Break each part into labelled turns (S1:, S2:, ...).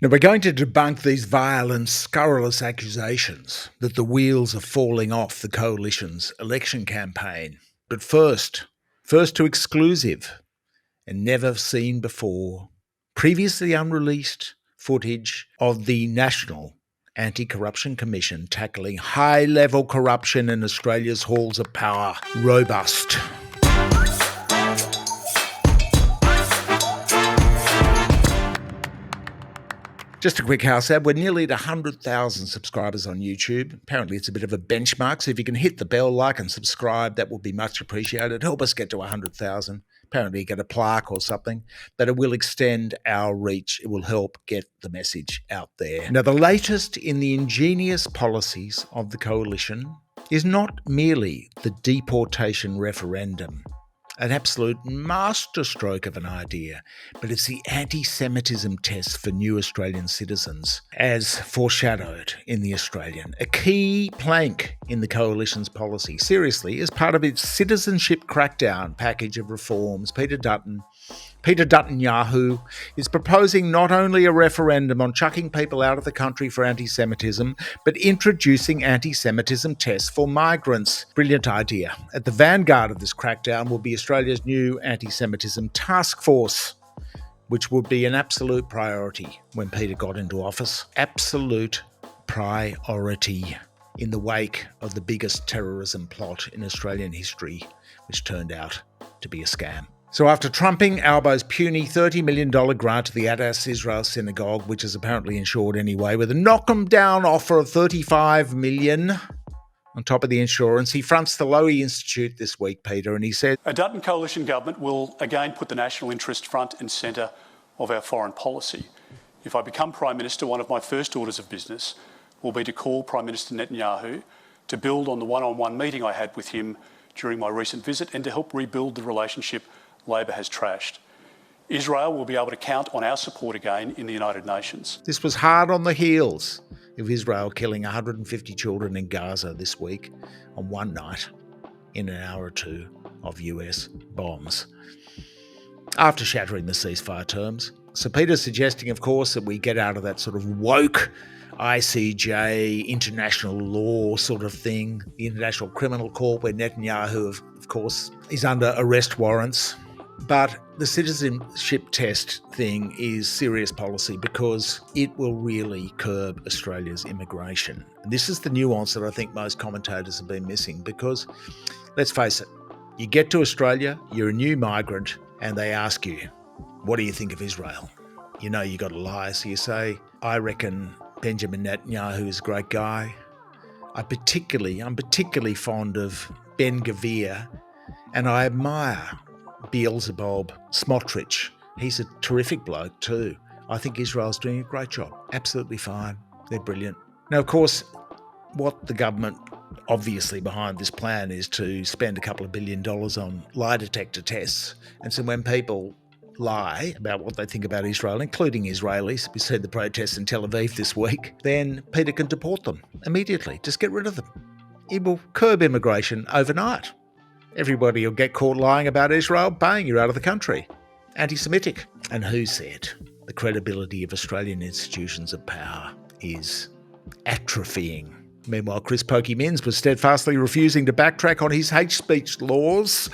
S1: Now, we're going to debunk these vile and scurrilous accusations that the wheels are falling off the coalition's election campaign. But first to exclusive and never seen before, previously unreleased footage of the National Anti-Corruption Commission tackling high-level corruption in Australia's halls of power. Robust. Just a quick house ad. We're nearly at 100,000 subscribers on YouTube. Apparently it's a bit of a benchmark, so if you can hit the bell, like and subscribe, that would be much appreciated. Help us get to 100,000. Apparently you get a plaque or something, but it will extend our reach. It will help get the message out there. Now, the latest in the ingenious policies of the coalition is not merely the deportation referendum, an absolute masterstroke of an idea, but it's the anti-Semitism test for new Australian citizens, as foreshadowed in The Australian, a key plank in the coalition's policy. Seriously, as part of its citizenship crackdown package of reforms, Peter Dutton Yahoo is proposing not only a referendum on chucking people out of the country for anti-Semitism, but introducing anti-Semitism tests for migrants. Brilliant idea. At the vanguard of this crackdown will be Australia's new anti-Semitism task force, which would be an absolute priority when Peter got into office. Absolute priority in the wake of the biggest terrorism plot in Australian history, which turned out to be a scam. So after trumping Albo's puny $30 million grant to the Adas Israel Synagogue, which is apparently insured anyway, with a knock-em-down offer of $35 million on top of the insurance, he fronts the Lowy Institute this week, Peter, and he said,
S2: "A Dutton coalition government will again put the national interest front and centre of our foreign policy. If I become Prime Minister, one of my first orders of business will be to call Prime Minister Netanyahu to build on the one-on-one meeting I had with him during my recent visit and to help rebuild the relationship Labor has trashed. Israel will be able to count on our support again in the United Nations."
S1: This was hard on the heels of Israel killing 150 children in Gaza this week on one night in an hour or two of US bombs, after shattering the ceasefire terms. So Peter's suggesting, of course, that we get out of that sort of woke ICJ, international law sort of thing, the International Criminal Court, where Netanyahu, of course, is under arrest warrants. But the citizenship test thing is serious policy because it will really curb Australia's immigration. And this is the nuance that I think most commentators have been missing because, let's face it, you get to Australia, you're a new migrant, and they ask you, what do you think of Israel? You know you got to lie, so you say, I reckon Benjamin Netanyahu is a great guy. I'm particularly fond of Ben Gvir, and I admire Beelzebub Smotrich. He's a terrific bloke too. I think Israel's doing a great job. Absolutely fine. They're brilliant. Now, of course, what the government obviously behind this plan is to spend a couple of $1 billion on lie detector tests. And so when people lie about what they think about Israel, including Israelis, we see the protests in Tel Aviv this week, then Peter can deport them immediately. Just get rid of them. It will curb immigration overnight. Everybody will get caught lying about Israel, bang, you're out of the country. Anti-Semitic. And who said the credibility of Australian institutions of power is atrophying? Meanwhile, Chris Pokey Minns was steadfastly refusing to backtrack on his hate speech laws,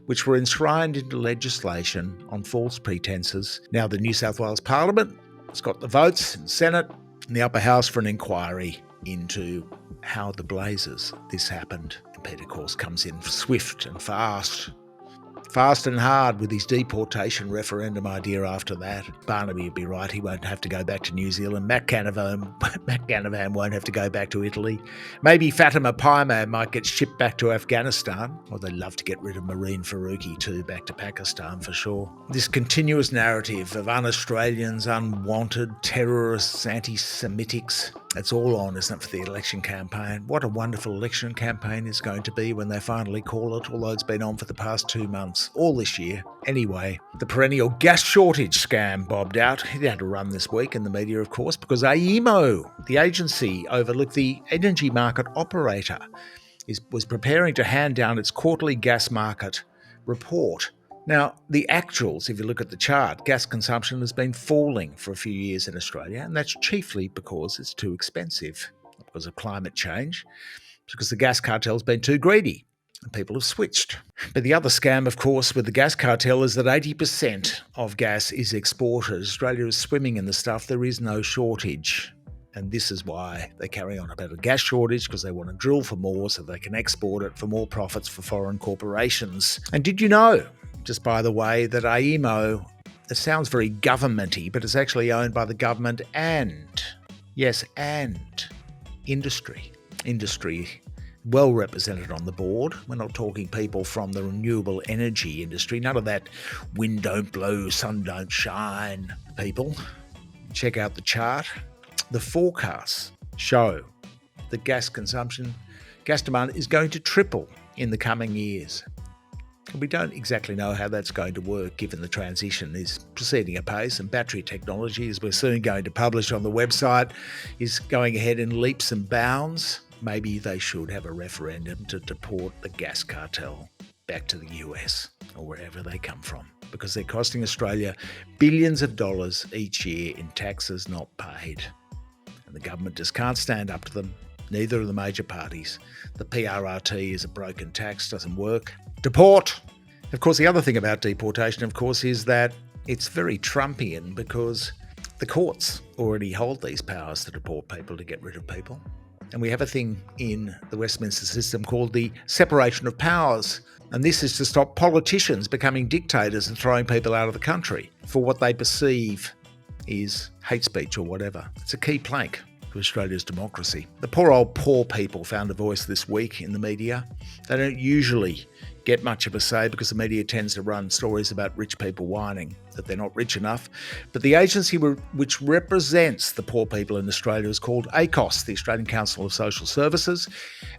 S1: which were enshrined into legislation on false pretences. Now the New South Wales Parliament has got the votes in the Senate and the upper house for an inquiry into how the blazes this happened. And Peter, of course, comes in swift and fast and hard with his deportation referendum idea after that. Barnaby would be right, he won't have to go back to New Zealand. Matt Canavan won't have to go back to Italy. Maybe Fatima Paiman might get shipped back to Afghanistan. Or they'd love to get rid of Marine Faruqi too, back to Pakistan for sure. This continuous narrative of un-Australians, unwanted, terrorists, anti-Semitics, it's all on, isn't it, for the election campaign? What a wonderful election campaign it's going to be when they finally call it, although it's been on for the past 2 months, all this year. Anyway, the perennial gas shortage scam bobbed out. It had to run this week in the media, of course, because AEMO, the agency overlooked the energy market operator, was preparing to hand down its quarterly gas market report Now, the actuals, if you look at the chart, gas consumption has been falling for a few years in Australia, and that's chiefly because it's too expensive, not because of climate change, because the gas cartel's been too greedy and people have switched. But the other scam, of course, with the gas cartel is that 80% of gas is exported. Australia is swimming in the stuff. There is no shortage. And this is why they carry on about a gas shortage, because they want to drill for more so they can export it for more profits for foreign corporations. And did you know, just by the way, that AEMO, it sounds very governmenty, but it's actually owned by the government and industry. Industry well represented on the board. We're not talking people from the renewable energy industry. None of that wind don't blow, sun don't shine people. Check out the chart. The forecasts show that gas demand is going to triple in the coming years. We don't exactly know how that's going to work, given the transition is proceeding apace and battery technology, as we're soon going to publish on the website, is going ahead in leaps and bounds. Maybe they should have a referendum to deport the gas cartel back to the US or wherever they come from, because they're costing Australia billions of dollars each year in taxes not paid. And the government just can't stand up to them, neither of the major parties. The PRRT is a broken tax, doesn't work. Deport! Of course, the other thing about deportation, of course, is that it's very Trumpian, because the courts already hold these powers to deport people, to get rid of people. And we have a thing in the Westminster system called the separation of powers. And this is to stop politicians becoming dictators and throwing people out of the country for what they perceive is hate speech or whatever. It's a key plank to Australia's democracy. The poor people found a voice this week in the media. They don't usually get much of a say because the media tends to run stories about rich people whining that they're not rich enough. But the agency which represents the poor people in Australia is called AUkus, the Australian Council of Social Services.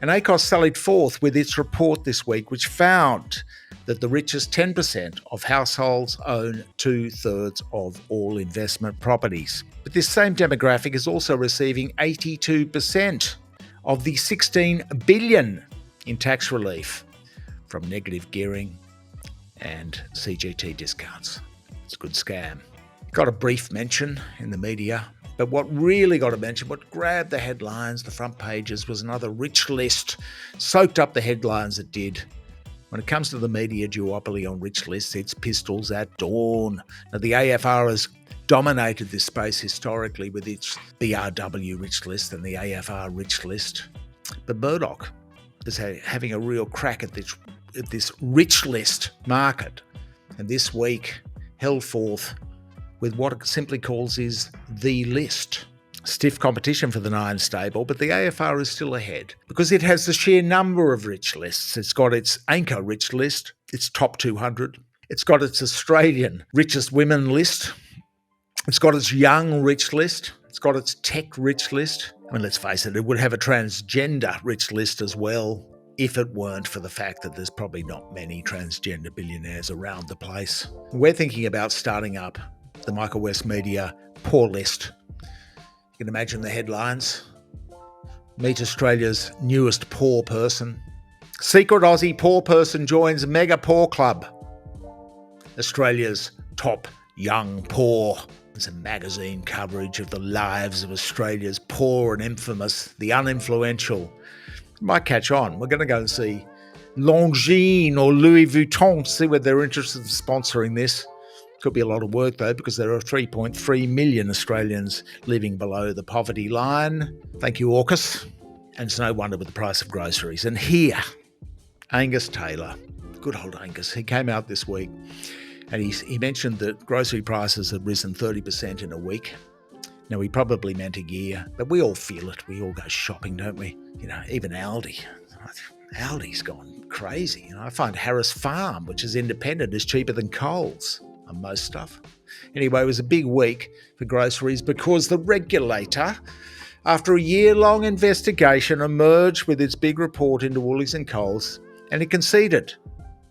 S1: And AUkus sallied forth with its report this week, which found that the richest 10% of households own 2/3 of all investment properties. But this same demographic is also receiving 82% of the $16 billion in tax relief from negative gearing and CGT discounts. It's a good scam. Got a brief mention in the media, but what really got a mention, what grabbed the headlines, the front pages, was another rich list, soaked up the headlines it did. When it comes to the media duopoly on rich lists, it's pistols at dawn. Now, the AFR has dominated this space historically with its BRW rich list and the AFR rich list. But Murdoch is having a real crack at this rich list market, and this week held forth with what it simply calls is the list. Stiff competition for the Nine stable, but the AFR is still ahead because it has the sheer number of rich lists. It's got its anchor rich list, its top 200. It's got its Australian richest women list. It's got its young rich list. It's got its tech rich list. I mean, let's face it would have a transgender rich list as well, if it weren't for the fact that there's probably not many transgender billionaires around the place. We're thinking about starting up the Michael West Media Poor List. You can imagine the headlines. Meet Australia's newest poor person. Secret Aussie poor person joins mega poor club. Australia's top young poor. There's a magazine coverage of the lives of Australia's poor and infamous, the uninfluential. It might catch on. We're going to go and see Longines or Louis Vuitton, see whether they're interested in sponsoring this. Could be a lot of work though, because there are 3.3 million Australians living below the poverty line. Thank you, AUKUS. And it's no wonder with the price of groceries. And here, Angus Taylor, good old Angus, he came out this week and he mentioned that grocery prices had risen 30% in a week. Now, he probably meant a year, but we all feel it. We all go shopping, don't we? You know, even Aldi. Aldi's gone crazy. You know, I find Harris Farm, which is independent, is cheaper than Coles on most stuff. Anyway, it was a big week for groceries because the regulator, after a year-long investigation, emerged with its big report into Woolies and Coles, and it conceded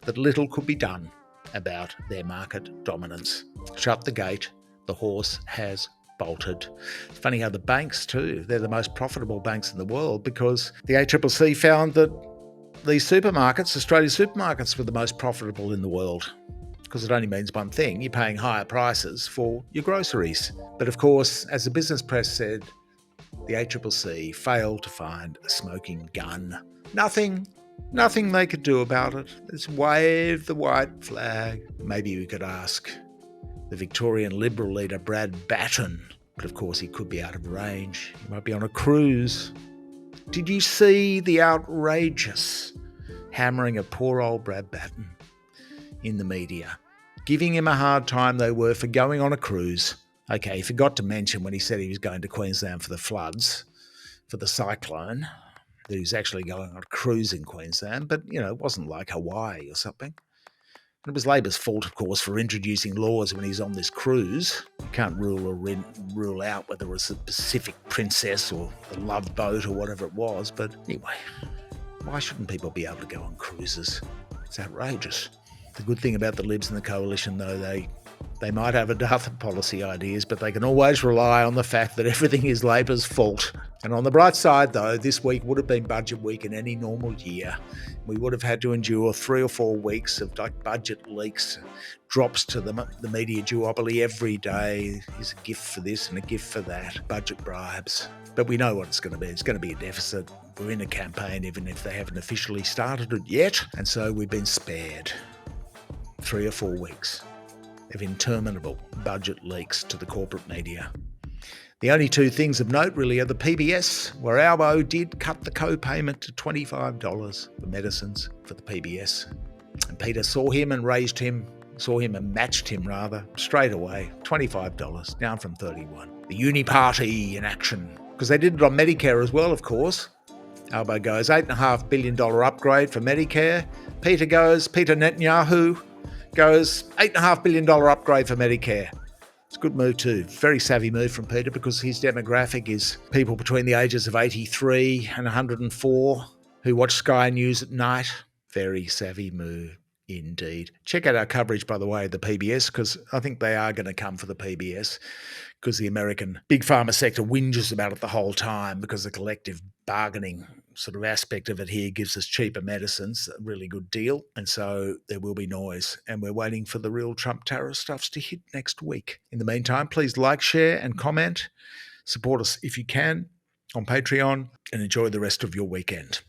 S1: that little could be done about their market dominance. Shut the gate. The horse has bolted. It's funny how the banks too, they're the most profitable banks in the world because the ACCC found that these supermarkets, Australia's supermarkets, were the most profitable in the world. because it only means one thing: you're paying higher prices for your groceries. But of course, as the business press said, the ACCC failed to find a smoking gun. Nothing they could do about it. Just wave the white flag. Maybe we could ask the Victorian Liberal leader Brad Dutton, but of course he could be out of range. He might be on a cruise. Did you see the outrageous hammering of poor old Brad Dutton in the media? Giving him a hard time they were for going on a cruise. Okay, he forgot to mention when he said he was going to Queensland for the floods, for the cyclone, that he was actually going on a cruise in Queensland, but, it wasn't like Hawaii or something. And it was Labor's fault, of course, for introducing laws when he's on this cruise. You can't rule out whether it was a Pacific Princess or the Love Boat or whatever it was. But anyway, why shouldn't people be able to go on cruises? It's outrageous. The good thing about the Libs and the Coalition, though, they might have a dozen policy ideas, but they can always rely on the fact that everything is Labor's fault. And on the bright side, though, this week would have been budget week in any normal year. We would have had to endure 3 or 4 weeks of budget leaks, drops to the media duopoly every day. Here's a gift for this and a gift for that, budget bribes. But we know what it's going to be. It's going to be a deficit. We're in a campaign, even if they haven't officially started it yet. And so we've been spared 3 or 4 weeks of interminable budget leaks to the corporate media. The only 2 things of note really are the PBS, where Albo did cut the co-payment to $25 for medicines for the PBS. And Peter saw him and matched him straight away. $25, down from $31. The Uni Party in action. Because they did it on Medicare as well, of course. Albo goes, $8.5 billion upgrade for Medicare. Peter Netanyahu goes, $8.5 billion upgrade for Medicare. It's a good move too. Very savvy move from Peter, because his demographic is people between the ages of 83 and 104 who watch Sky News at night. Very savvy move indeed. Check out our coverage, by the way, of the PBS, because I think they are going to come for the PBS, because the American big pharma sector whinges about it the whole time, because the collective bargaining sort of aspect of it here gives us cheaper medicines, a really good deal. And so there will be noise, and we're waiting for the real Trump tariff stuffs to hit next week. In the meantime, please like, share and comment. Support us if you can on Patreon, and enjoy the rest of your weekend.